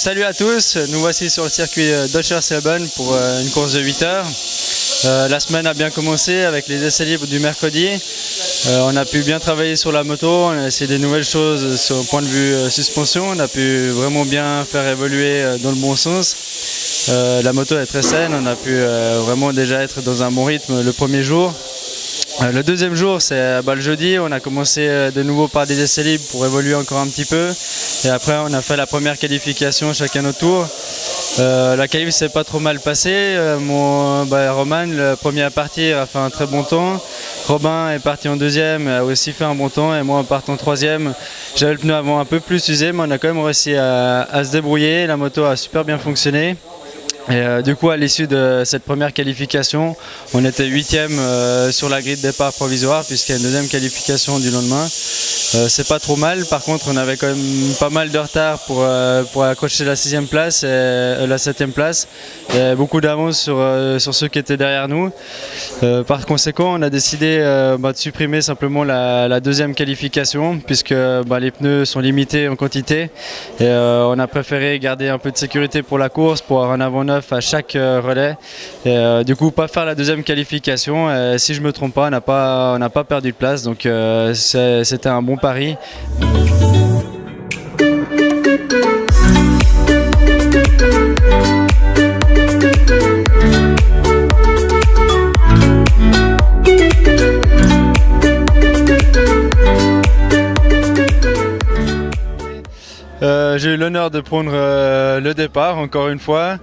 Salut à tous, nous voici sur le circuit d'Oschersleben pour une course de 8 heures. La semaine a bien commencé avec les essais libres du mercredi. On a pu bien travailler sur la moto, on a essayé des nouvelles choses sur le point de vue suspension. On a pu vraiment bien faire évoluer dans le bon sens. La moto est très saine, on a pu vraiment déjà être dans un bon rythme le premier jour. Le deuxième jour, c'est le jeudi, on a commencé de nouveau par des essais libres pour évoluer encore un petit peu. Et après, on a fait la première qualification chacun notre tour. La qualif s'est pas trop mal passée. Roman, le premier à partir, a fait un très bon temps. Robin est parti en deuxième, a aussi fait un bon temps. Et moi, en partant troisième, j'avais le pneu avant un peu plus usé, mais on a quand même réussi à se débrouiller. La moto a super bien fonctionné. Et du coup, à l'issue de cette première qualification, on était 8e sur la grille de départ provisoire puisqu'il y a une deuxième qualification du lendemain. C'est pas trop mal, par contre on avait quand même pas mal de retard pour accrocher la 6e place et la 7e place. Et beaucoup d'avance sur ceux qui étaient derrière nous. Par conséquent, on a décidé de supprimer simplement la deuxième qualification puisque les pneus sont limités en quantité. Et on a préféré garder un peu de sécurité pour la course, pour avoir un avant neuf à chaque relais. Et du coup, pas faire la deuxième qualification. Et si je me trompe pas, on n'a pas perdu de place. Donc c'était un bon pari. J'ai eu l'honneur de prendre le départ encore une fois.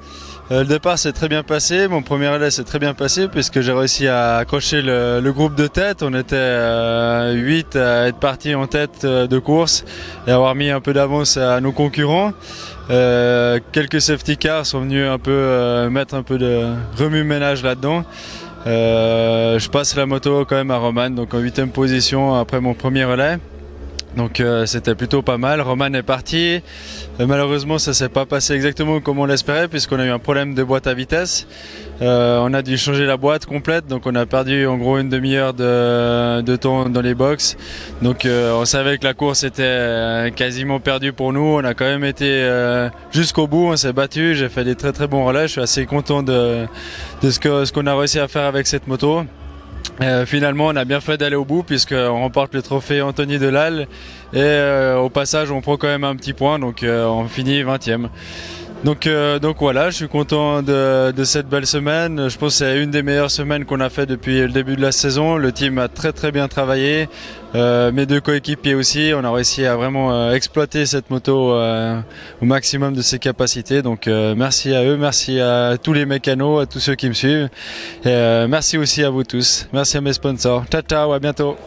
Le départ s'est très bien passé, mon premier relais s'est très bien passé puisque j'ai réussi à accrocher le groupe de tête. On était 8 à être partis en tête de course et avoir mis un peu d'avance à nos concurrents. Quelques safety cars sont venus un peu mettre un peu de remue-ménage là-dedans. Je passe la moto quand même à Roman, donc en 8e position après mon premier relais. Donc c'était plutôt pas mal. Roman est parti. Malheureusement, ça s'est pas passé exactement comme on l'espérait puisqu'on a eu un problème de boîte à vitesse. On a dû changer la boîte complète, donc on a perdu en gros une demi-heure de temps dans les box. Donc on savait que la course était quasiment perdue pour nous. On a quand même été jusqu'au bout, on s'est battu. J'ai fait des très très bons relais. Je suis assez content de ce qu'on a réussi à faire avec cette moto. Finalement, on a bien fait d'aller au bout puisqu'on remporte le trophée Anthony Delal et au passage, on prend quand même un petit point, donc on finit 20e. Donc voilà, je suis content de cette belle semaine. Je pense que c'est une des meilleures semaines qu'on a fait depuis le début de la saison. Le team a très très bien travaillé. Mes deux coéquipiers aussi, on a réussi à vraiment exploiter cette moto au maximum de ses capacités. Donc merci à eux, merci à tous les mécanos, à tous ceux qui me suivent. Et merci aussi à vous tous. Merci à mes sponsors. Ciao ciao, à bientôt.